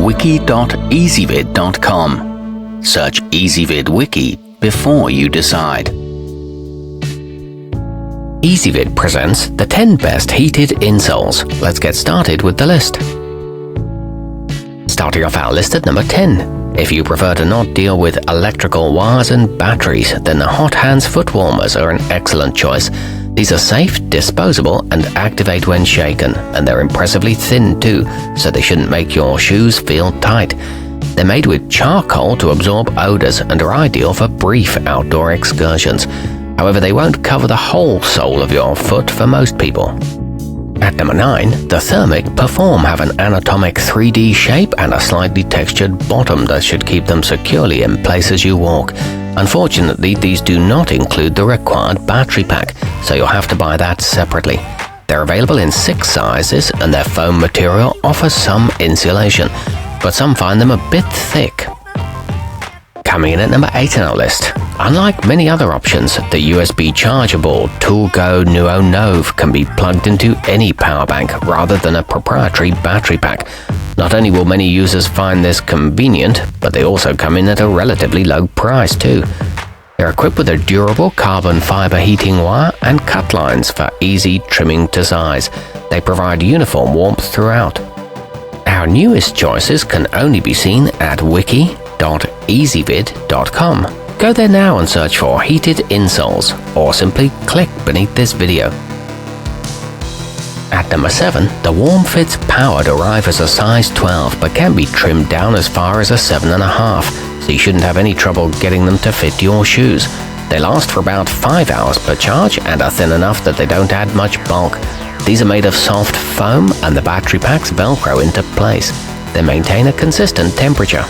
wiki.ezvid.com. Search Ezvid Wiki before you decide. Ezvid presents the 10 best heated insoles. Let's get started with the list. Starting off our list at number 10. If you prefer to not deal with electrical wires and batteries, then the Hot Hands foot warmers are an excellent choice. These are safe, disposable, and activate when shaken, and they're impressively thin too, so they shouldn't make your shoes feel tight. They're made with charcoal to absorb odors and are ideal for brief outdoor excursions. However, they won't cover the whole sole of your foot for most people. At number 9, the Thermic Perform have an anatomic 3D shape and a slightly textured bottom that should keep them securely in place as you walk. Unfortunately, these do not include the required battery pack, so you'll have to buy that separately. They're available in 6 sizes, and their foam material offers some insulation, but some find them a bit thick. Coming in at number 8 on our list. Unlike many other options, the USB chargeable toullgo nuonove can be plugged into any power bank rather than a proprietary battery pack. Not only will many users find this convenient, but they also come in at a relatively low price too. They're equipped with a durable carbon fiber heating wire and cut lines for easy trimming to size. They provide uniform warmth throughout. Our newest choices can only be seen at wiki.ezvid.com. Go there now and search for heated insoles, or simply click beneath this video. At number 7, the warmfits powered arrive as a size 12 but can be trimmed down as far as a 7.5, so you shouldn't have any trouble getting them to fit your shoes. They last for about 5 hours per charge and are thin enough that they don't add much bulk. These are made of soft foam and the battery packs velcro into place. They maintain a consistent temperature.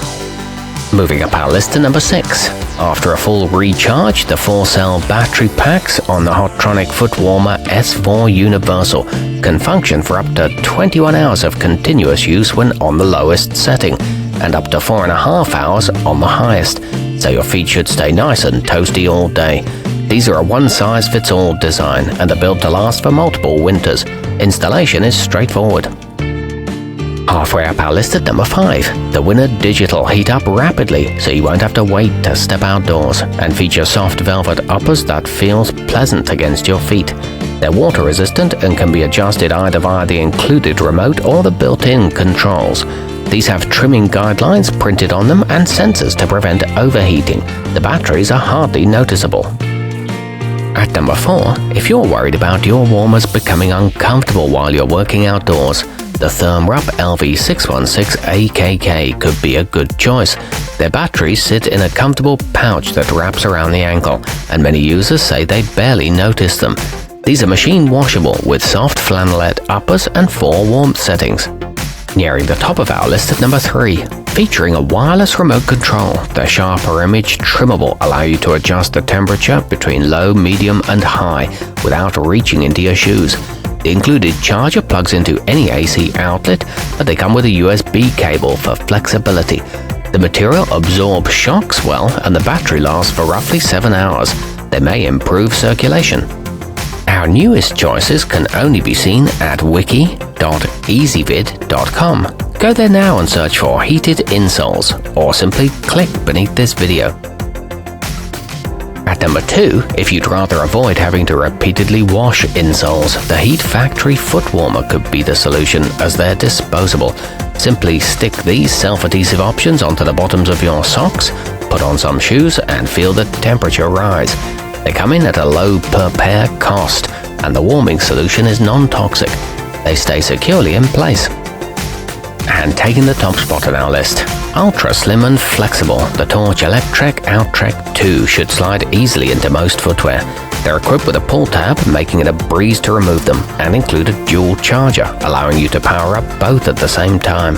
Moving up our list to number 6. After a full recharge, the 4-cell battery packs on the hotronic footwarmer S4 Universal can function for up to 21 hours of continuous use when on the lowest setting, and up to 4.5 hours on the highest, so your feet should stay nice and toasty all day. These are a one-size-fits-all design, and are built to last for multiple winters. Installation is straightforward. Halfway up our list at number 5, the Winna Digital heat up rapidly, so you won't have to wait to step outdoors, and feature soft velvet uppers that feels pleasant against your feet. They're water resistant and can be adjusted either via the included remote or the built-in controls. These have trimming guidelines printed on them and sensors to prevent overheating. The batteries are hardly noticeable. At number 4, if you're worried about your warmers becoming uncomfortable while you're working outdoors, the thermrup LV616AKK could be a good choice. Their batteries sit in a comfortable pouch that wraps around the ankle, and many users say they barely notice them. These are machine washable with soft flannelette uppers and 4 warmth settings. Nearing the top of our list at number 3. Featuring a wireless remote control, the sharper image trimmable allow you to adjust the temperature between low, medium, and high without reaching into your shoes. The included charger plugs into any AC outlet, but they come with a USB cable for flexibility. The material absorbs shocks well, and the battery lasts for roughly 7 hours. They may improve circulation. Our newest choices can only be seen at wiki.ezvid.com. Go there now and search for heated insoles, or simply click beneath this video. At number 2, if you'd rather avoid having to repeatedly wash insoles, the Heat Factory foot warmer could be the solution, as they're disposable. Simply stick these self-adhesive options onto the bottoms of your socks, put on some shoes, and feel the temperature rise. They come in at a low per pair cost, and the warming solution is non-toxic. They stay securely in place. And taking the top spot on our list, ultra slim and flexible, the Torch Electrek Outrek 2 should slide easily into most footwear. They're equipped with a pull tab, making it a breeze to remove them, and include a dual charger, allowing you to power up both at the same time.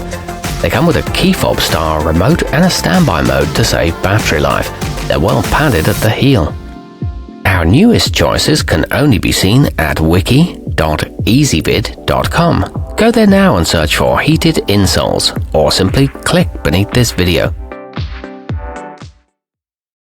They come with a key fob style remote and a standby mode to save battery life. They're well padded at the heel. Our newest choices can only be seen at wiki.ezvid.com. Go there now and search for heated insoles, or simply click beneath this video.